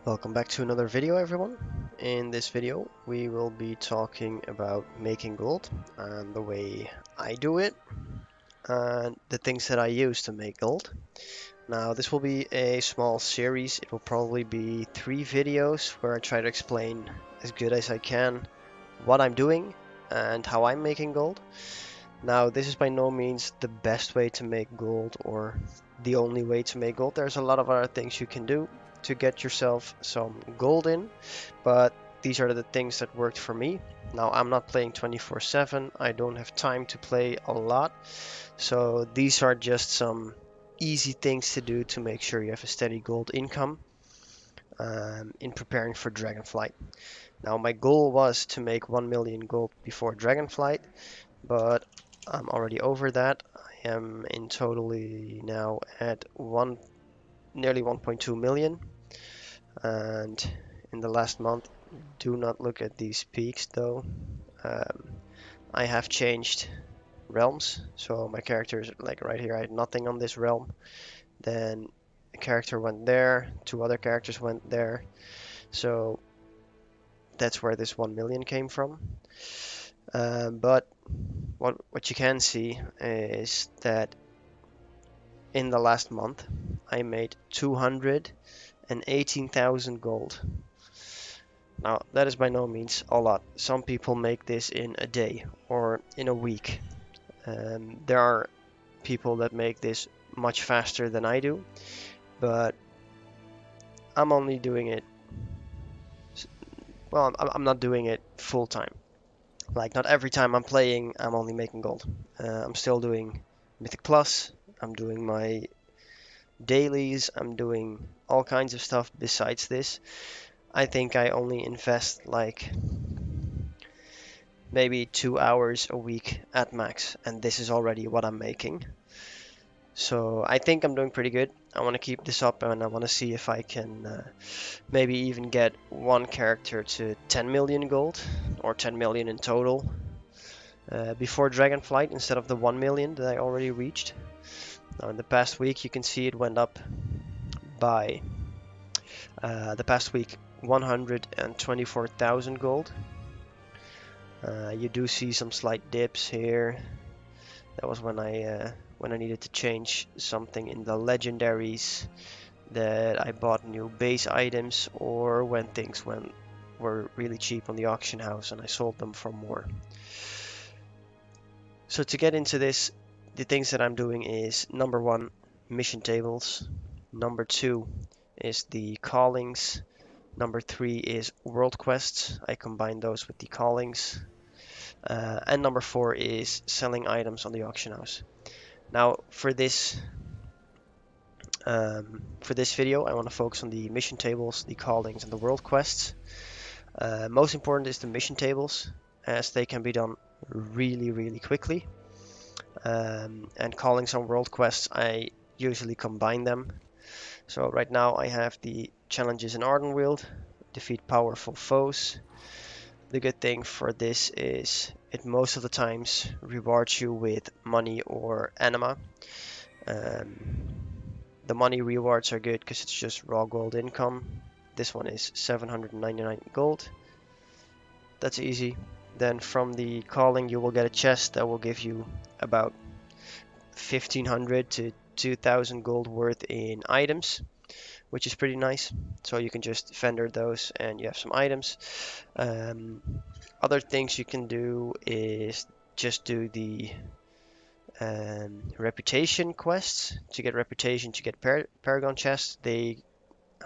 Welcome back to another video, everyone. In this video we will be talking about making gold and the way I do it and the things that I use to make gold. Now this will be a small series. It will probably be 3 videos where I try to explain as good as I can what I'm doing and how I'm making gold. Now this is by no means the best way to make gold or the only way to make gold. There's a lot of other things you can do to get yourself some gold in, but these are the things that worked for me. Now I'm not playing 24/7, I don't have time to play a lot, so these are just some easy things to do to make sure you have a steady gold income in preparing for Dragonflight. Now my goal was to make 1 million gold before Dragonflight, but I'm already over that. I am in totally now at nearly 1.2 million. And in the last month, do not look at these peaks though. I have changed realms, so my characters, like right here, I had nothing on this realm. Then a character went there, 2 other characters went there, so that's where this 1 million came from. But what you can see is that in the last month I made 218,000 gold. Now, that is by no means a lot. Some people make this in a day or in a week. There are people that make this much faster than I do, but I'm only doing it, well, I'm not doing it full time. Like, not every time I'm playing, I'm only making gold. I'm still doing Mythic Plus, I'm doing my dailies, I'm doing all kinds of stuff besides this. I think I only invest like maybe 2 hours a week at max, and this is already what I'm making. So I think I'm doing pretty good. I want to keep this up, and I want to see if I can maybe even get one character to 10 million gold, or 10 million in total, before Dragonflight instead of the 1 million that I already reached. Now in the past week you can see it went up by the past week 124,000 gold. You do see some slight dips here. That was when I needed to change something in the legendaries, that I bought new base items, or when things were really cheap on the auction house and I sold them for more. So to get into this, the things that I'm doing is number 1, mission tables. Number 2 is the callings. Number 3 is world quests. I combine those with the callings. And number 4 is selling items on the auction house. Now for this video, I want to focus on the mission tables, the callings, and the world quests. Most important is the mission tables, as they can be done really quickly. And callings on world quests, I usually combine them. So right now I have the challenges in Ardenweald, defeat powerful foes. The good thing for this is it most of the times rewards you with money or anima. The money rewards are good because it's just raw gold income. This one is 799 gold. That's easy. Then from the calling you will get a chest that will give you about 1500 to 2000 gold worth in items, which is pretty nice. So you can just vendor those and you have some items. Other things you can do is just do the reputation quests. To get reputation, to get Paragon chests, they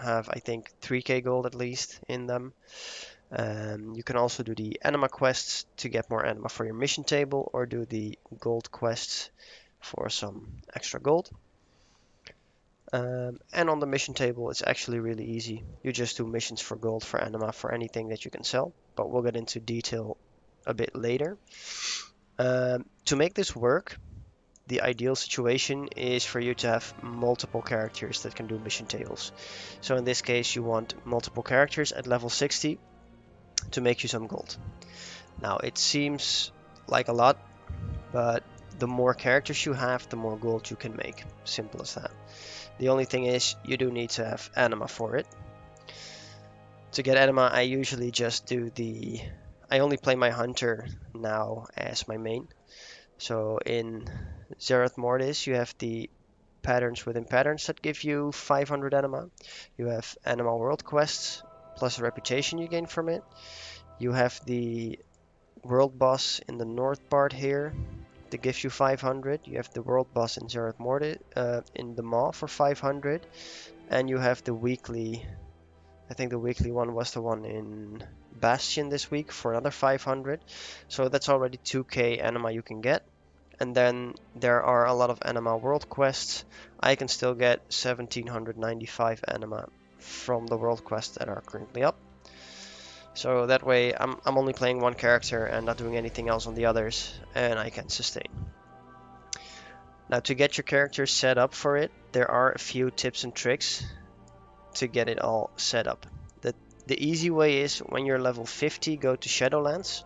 have, I think, 3k gold at least in them. You can also do the anima quests to get more anima for your mission table, or do the gold quests for some extra gold. And on the mission table, it's actually really easy. You just do missions for gold, for anima, for anything that you can sell, but we'll get into detail a bit later. To make this work, the ideal situation is for you to have multiple characters that can do mission tables. So in this case, you want multiple characters at level 60 to make you some gold. Now it seems like a lot, but the more characters you have, the more gold you can make. Simple as that. The only thing is you do need to have anima for it. To get anima, I usually just do I only play my hunter now as my main. So in Zerath Mortis, you have the patterns within patterns that give you 500 anima. You have anima world quests plus a reputation you gain from it. You have the world boss in the north part here that gives you 500. You have the world boss in Zerath Mortis in the Maw for 500, and you have the weekly. I think the weekly one was the one in Bastion this week for another 500. So that's already 2k anima you can get. And then there are a lot of anima world quests. I can still get 1795 anima from the world quests that are currently up. So that way I'm only playing one character and not doing anything else on the others, and I can sustain. Now to get your character set up for it, there are a few tips and tricks to get it all set up. The easy way is when you're level 50, go to Shadowlands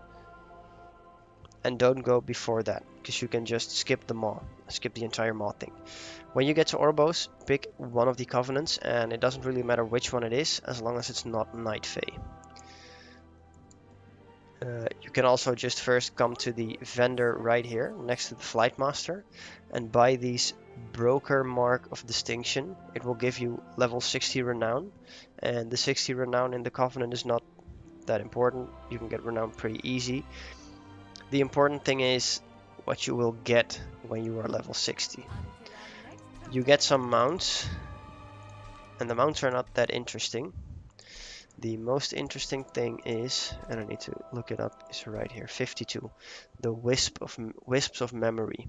and don't go before that, because you can just skip the Maw, skip the entire Maw thing. When you get to Oribos, pick one of the Covenants, and it doesn't really matter which one it is, as long as it's not Night Fae. You can also just first come to the vendor right here, next to the Flight Master, and buy these Broker Mark of Distinction. It will give you level 60 Renown, and the 60 Renown in the Covenant is not that important. You can get Renown pretty easy. The important thing is what you will get when you are level 60. You get some mounts, and the mounts are not that interesting. The most interesting thing is, and I need to look it up, is right here, 52. The Wisps of Memory.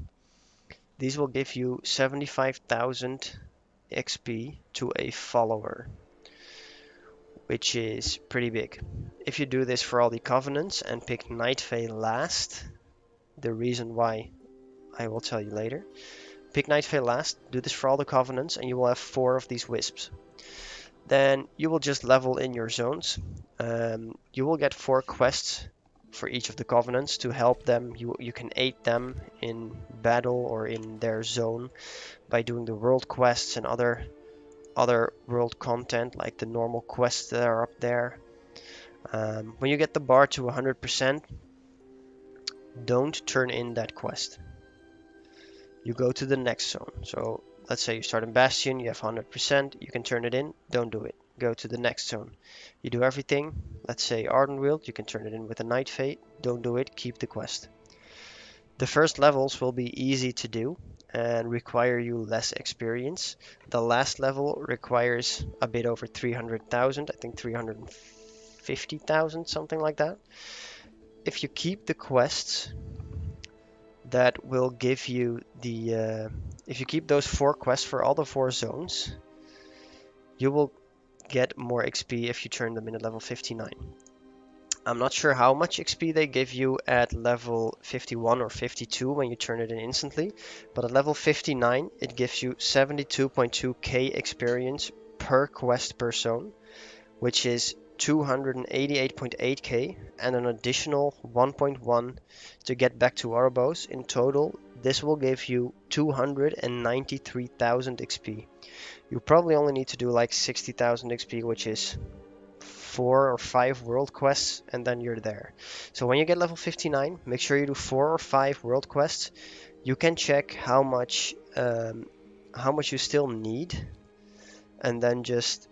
These will give you 75,000 XP to a follower, which is pretty big. If you do this for all the Covenants and pick Night Fae last, the reason why I will tell you later. Pick Night Fae last, do this for all the Covenants, and you will have 4 of these Wisps. Then you will just level in your zones. You will get 4 quests for each of the Covenants to help them. You can aid them in battle or in their zone by doing the world quests and other world content, like the normal quests that are up there. When you get the bar to 100%, don't turn in that quest. You go to the next zone. So let's say you start in Bastion, you have 100%, you can turn it in, don't do it. Go to the next zone. You do everything, let's say Ardenweald, you can turn it in with a Night Fae, don't do it, keep the quest. The first levels will be easy to do and require you less experience. The last level requires a bit over 300,000, I think 350,000, something like that. If you keep the quests, that will give you the if you keep those 4 quests for all the 4 zones, you will get more XP if you turn them in at level 59. I'm not sure how much XP they give you at level 51 or 52 when you turn it in instantly, but at level 59 it gives you 72.2k experience per quest per zone, which is 288.8k and an additional 1.1 to get back to Oribos. In total, this will give you 293,000 XP. You probably only need to do like 60,000 XP, which is 4 or 5 world quests, and then you're there. So when you get level 59, make sure you do 4 or 5 world quests. You can check how much you still need, and then just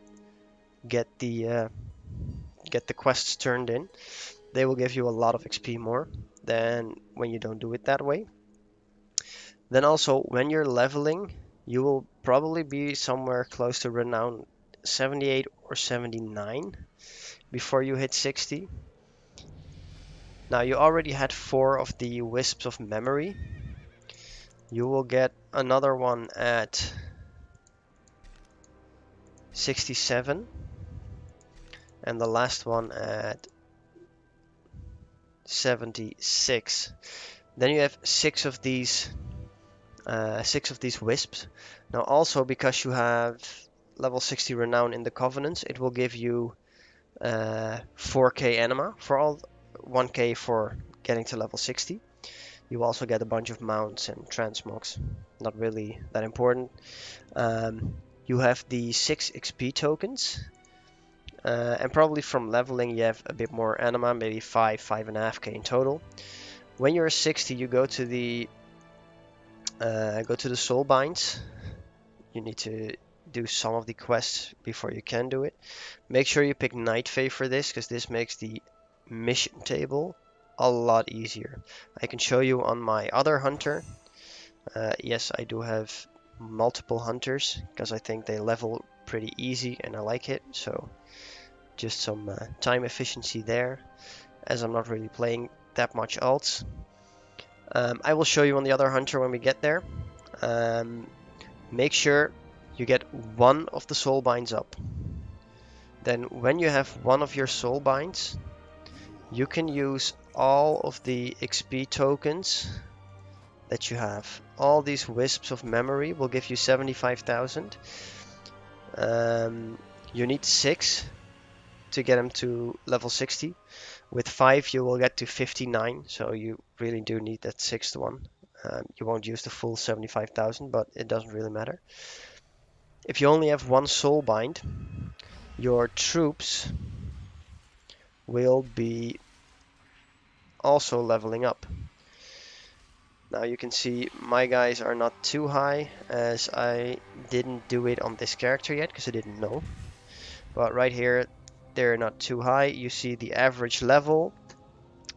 get the quests turned in. They will give you a lot of XP more than when you don't do it that way. Then also, when you're leveling, you will probably be somewhere close to Renown 78 or 79 before you hit 60. Now, you already had 4 of the Wisps of Memory. You will get another one at 67, and the last one at 76. Then you have 6 of these wisps. Now also, because you have level 60 renown in the Covenants, it will give you 4k anima for all, 1k for getting to level 60. You also get a bunch of mounts and transmogs, not really that important. You have the 6 XP tokens. And probably from leveling you have a bit more anima, maybe 5.5k in total. When you're 60, you go to the soul binds. You need to do some of the quests before you can do it. Make sure you pick Night Fae for this, because this makes the mission table a lot easier. I can show you on my other hunter. Yes, I do have multiple hunters because I think they level pretty easy and I like it. So just some time efficiency there, as I'm not really playing that much alts. I will show you on the other hunter when we get there. Make sure you get one of the soul binds up. Then when you have one of your soul binds, you can use all of the XP tokens that you have. All these wisps of memory will give you 75,000. You need 6 to get them to level 60. With 5 you will get to 59, so you really do need that 6th one. You won't use the full 75,000, but it doesn't really matter. If you only have one soul bind, your troops will be also leveling up. Now you can see my guys are not too high, as I didn't do it on this character yet because I didn't know. But right here, they're not too high. You see the average level.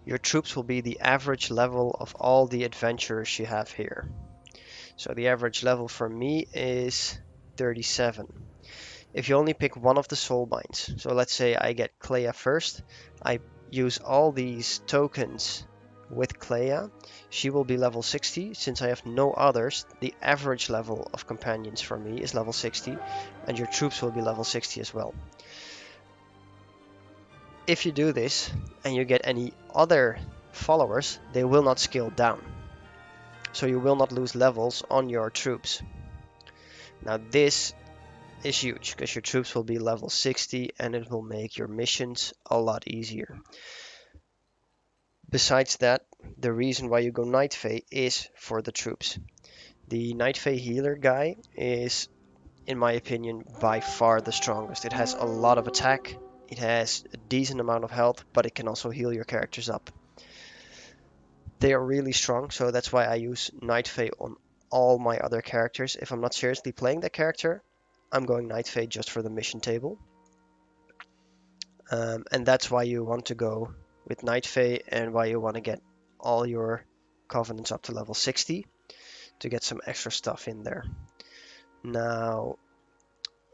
Your troops will be the average level of all the adventurers you have here. So the average level for me is 37. If you only pick one of the soul binds, so let's say I get Clea first, I use all these tokens with Clea, she will be level 60. Since I have no others, the average level of companions for me is level 60, and your troops will be level 60 as well. If you do this and you get any other followers, they will not scale down. So you will not lose levels on your troops. Now this is huge because your troops will be level 60 and it will make your missions a lot easier. Besides that, the reason why you go Night Fae is for the troops. The Night Fae healer guy is, in my opinion, by far the strongest. It has a lot of attack, it has a decent amount of health, but it can also heal your characters up. They are really strong, so that's why I use Night Fae on all my other characters. If I'm not seriously playing that character, I'm going Night Fae just for the mission table. And that's why you want to go with Night Fae and why you want to get all your covenants up to level 60 to get some extra stuff in there. Now,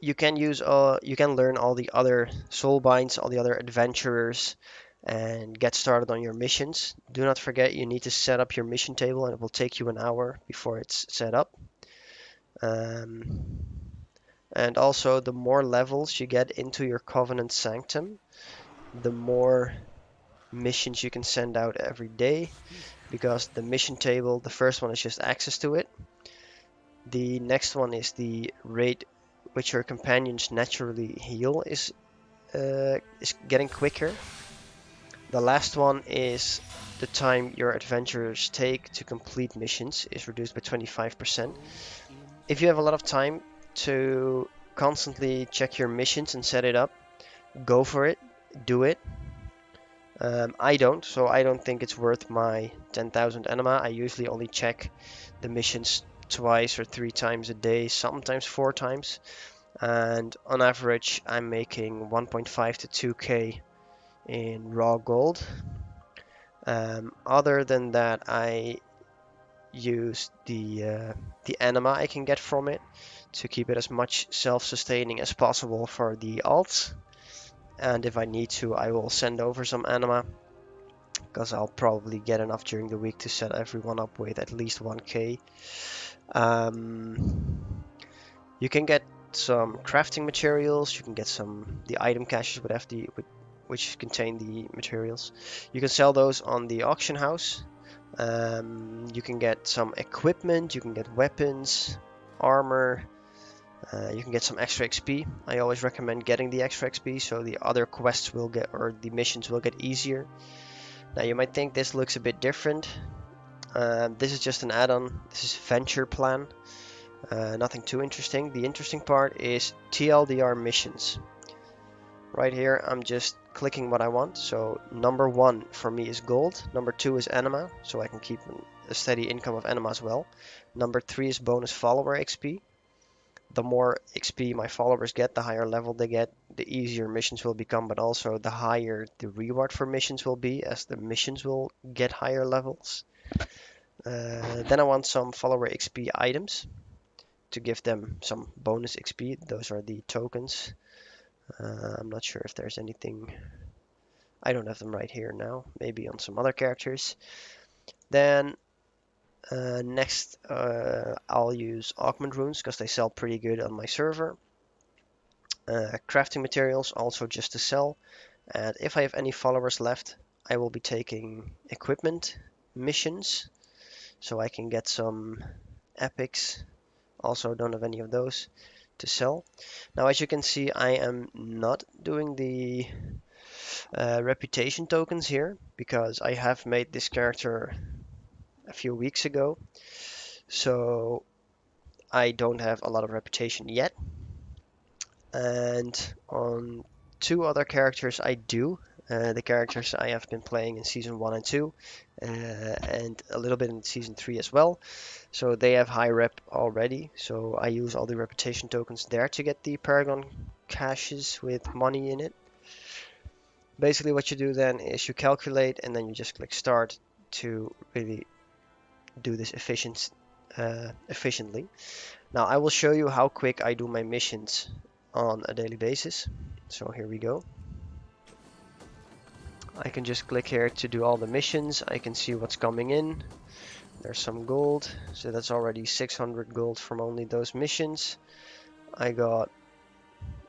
you can learn all the other soul binds, all the other adventurers, and get started on your missions. Do not forget you need to set up your mission table, and it will take you an hour before it's set up. And also, the more levels you get into your Covenant Sanctum, the more missions you can send out every day, because the mission table, the first one is just access to it. The next one is the rate which your companions naturally heal is getting quicker. The last one is the time your adventurers take to complete missions is reduced by 25%. If you have a lot of time to constantly check your missions and set it up, go for it, do it. I don't, so I don't think it's worth my 10,000 anima. I usually only check the missions twice or 3 times a day, sometimes 4 times. And on average, I'm making 1.5 to 2k in raw gold. Other than that, I use the anima I can get from it to keep it as much self-sustaining as possible for the alts. And if I need to, I will send over some anima, because I'll probably get enough during the week to set everyone up with at least 1k. You can get some crafting materials, you can get the item caches which contain the materials. You can sell those on the auction house. You can get some equipment, you can get weapons, armor, you can get some extra XP. I always recommend getting the extra XP so the other quests will get, or the missions will get easier. Now you might think this looks a bit different. This is just an add-on, this is Venture Plan. Nothing too interesting. The interesting part is TLDR Missions. Right here, I'm just clicking what I want. So number 1 for me is gold. Number 2 is anima, so I can keep a steady income of anima as well. Number 3 is bonus follower XP. The more XP my followers get, the higher level they get, the easier missions will become, but also the higher the reward for missions will be, as the missions will get higher levels. Then I want some follower XP items to give them some bonus XP. Those are the tokens. I'm not sure if there's anything. I don't have them right here now. Maybe on some other characters. Then next, I'll use augment runes because they sell pretty good on my server. Crafting materials also just to sell. And if I have any followers left, I will be taking equipment missions so I can get some epics. Also don't have any of those to sell. Now, as you can see, I am not doing the reputation tokens here because I have made this character a few weeks ago, so I don't have a lot of reputation yet. And on 2 other characters I do. The characters I have been playing in Season 1 and 2, and a little bit in Season 3 as well. So they have high rep already, so I use all the reputation tokens there to get the Paragon caches with money in it. Basically what you do then is you calculate and then you just click start to really do this efficiently. Now I will show you how quick I do my missions on a daily basis. So here we go. I can just click here to do all the missions. I can see what's coming in. There's some gold, so that's already 600 gold from only those missions. I got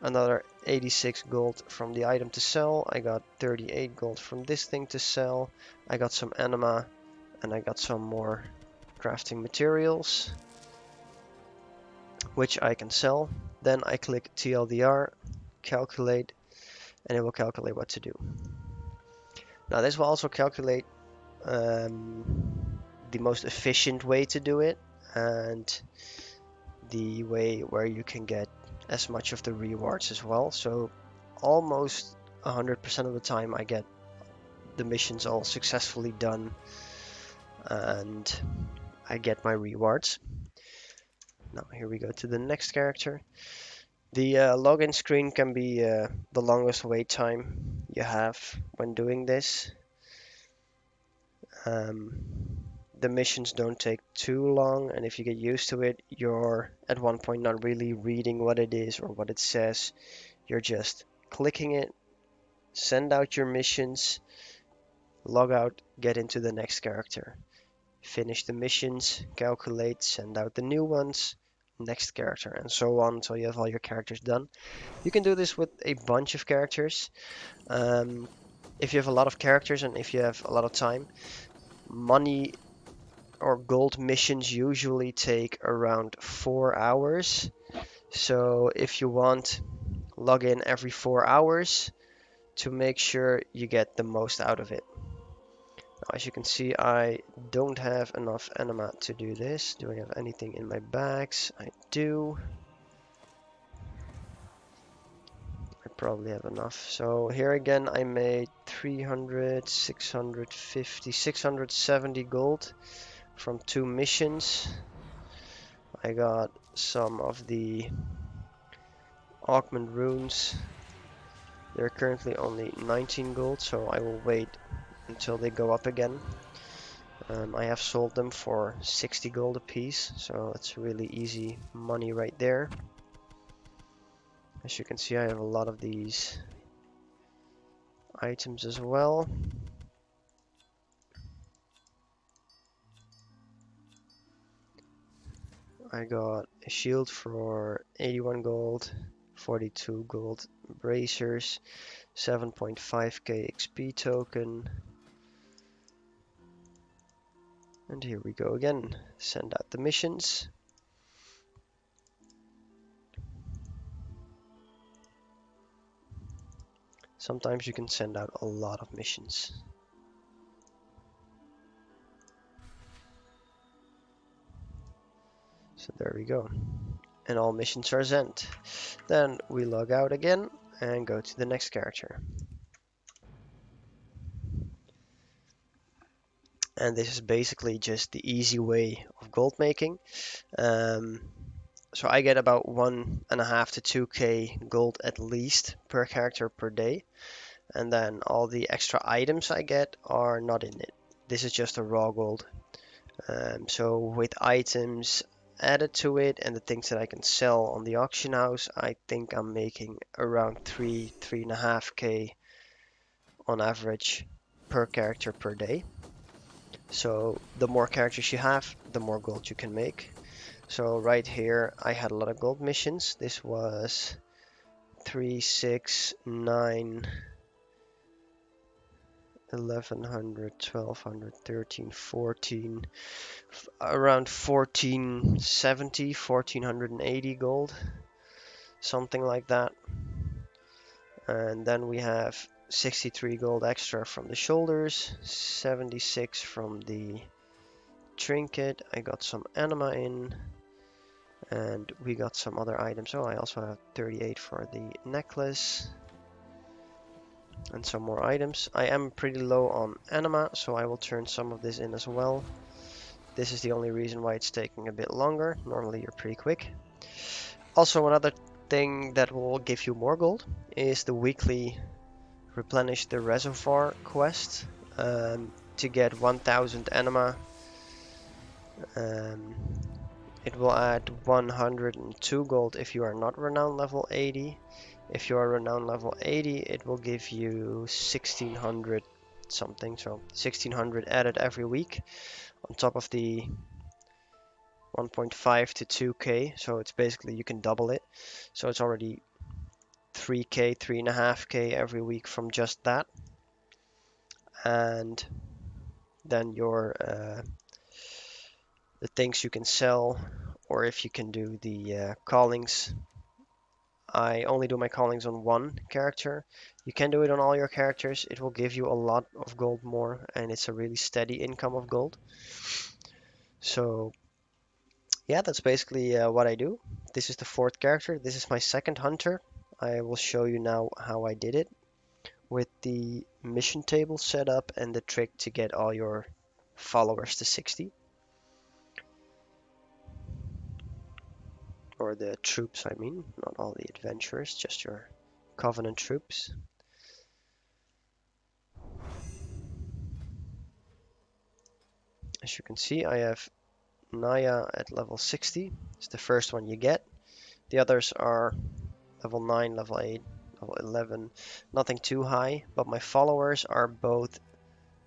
another 86 gold from the item to sell. I got 38 gold from this thing to sell. I got some anima, and I got some more crafting materials, which I can sell. Then I click TLDR, calculate, and it will calculate what to do. Now this will also calculate the most efficient way to do it, and the way where you can get as much of the rewards as well. So almost 100% of the time I get the missions all successfully done and I get my rewards. Now here we go to the next character. The login screen can be the longest wait time you have when doing this. The missions don't take too long, and if you get used to it, you're at one point not really reading what it is or what it says. You're just clicking it, send out your missions, log out, get into the next character. Finish the missions, calculate, send out the new ones, next character, and so on until you have all your characters done. You can do this with a bunch of characters. If you have a lot of characters and if you have a lot of time, money or gold missions usually take around 4 hours. So if you want, log in every 4 hours to make sure you get the most out of it. Now, as you can see, I don't have enough anima to do this. Do I have anything in my bags? I do. I probably have enough. So here again, I made 300, 650, 670 gold from 2 missions. I got some of the augment runes. They're currently only 19 gold, so I will wait until they go up again. I have sold them for 60 gold a piece, so it's really easy money right there. As you can see, I have a lot of these items as well. I got a shield for 81 gold, 42 gold bracers, 7.5k XP token. And here we go again. Send out the missions. Sometimes you can send out a lot of missions. So there we go. And all missions are sent. Then we log out again and go to the next character. And this is basically just the easy way of gold making. So I get about 1.5 to 2k gold at least per character per day. And then all the extra items I get are not in it. This is just a raw gold. So with items added to it and the things that I can sell on the auction house, I think I'm making around 3.5k on average per character per day. So the more characters you have, the more gold you can make. So right here, I had a lot of gold missions. This was 3, 6, 9, 1100, 1200, 13, 14, around 1470, 1480 gold, something like that. And then we have 63 gold extra from the shoulders, 76 from the trinket. I got some anima in, and we got some other items. Oh, I also have 38 for the necklace and some more items. I am pretty low on anima, so I will turn some of this in as well. This is the only reason why it's taking a bit longer. Normally you're pretty quick. Also, another thing that will give you more gold is the weekly replenish the reservoir quest. To get 1000 anima, it will add 102 gold if you are not renown level 80. If you are renown level 80, it will give you 1600 something, so 1600 added every week on top of the 1.5 to 2k, so it's basically you can double it. So it's already 3k, 3.5k every week from just that. And then the things you can sell, or if you can do the callings. I only do my callings on one character. You can do it on all your characters. It will give you a lot of gold more, and it's a really steady income of gold. So yeah, that's basically what I do. This is the fourth character. This is my second hunter. I will show you now how I did it with the mission table set up and the trick to get all your followers to 60. Or the troops, I mean, not all the adventurers, just your covenant troops. As you can see, I have Naya at level 60. It's the first one you get. The others are level 9, level 8, level 11. Nothing too high, but my followers are both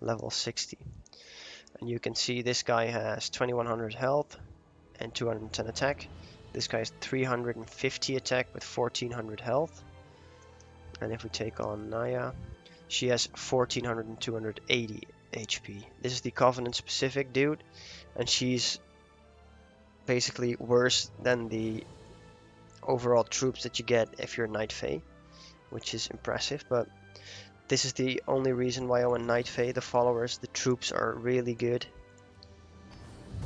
level 60. And you can see this guy has 2100 health and 210 attack. This guy has 350 attack with 1400 health. And if we take on Naya, she has 1400 and 280 HP. This is the Covenant specific dude, and she's basically worse than the overall troops that you get if you're Night Fae, which is impressive, but this is the only reason why I went Night Fae. The followers, the troops are really good.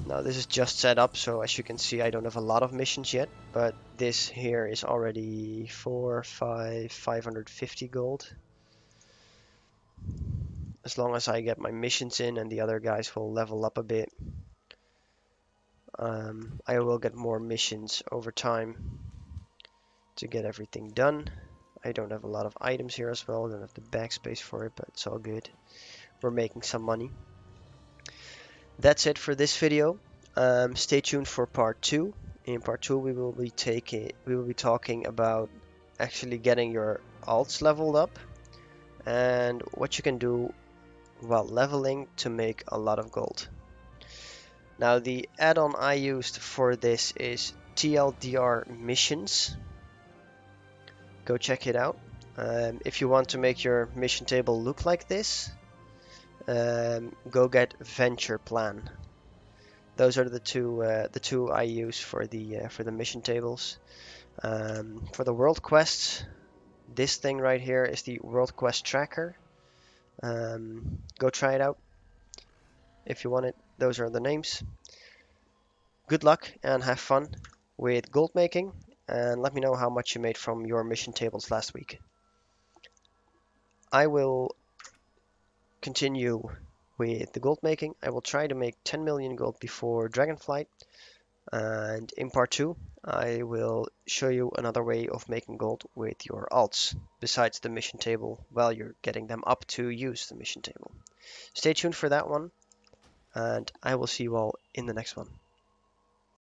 Now this is just set up, so as you can see I don't have a lot of missions yet, but this here is already 550 gold. As long as I get my missions in and the other guys will level up a bit, I will get more missions over time to get everything done. I don't have a lot of items here as well, I don't have the backspace for it, but it's all good. We're making some money. That's it for this video. Stay tuned for part 2. In part 2 we will be talking about actually getting your alts leveled up and what you can do while leveling to make a lot of gold. Now the add-on I used for this is TLDR Missions. Go check it out. If you want to make your mission table look like this, go get Venture Plan. Those are the two I use for the mission tables. For the world quests, this thing right here is the world quest tracker. Go try it out if you want it. Those are the names. Good luck and have fun with gold making, and let me know how much you made from your mission tables last week. I will continue with the gold making. I will try to make 10 million gold before Dragonflight. And in part 2, I will show you another way of making gold with your alts, besides the mission table, while you're getting them up to use the mission table. Stay tuned for that one, and I will see you all in the next one.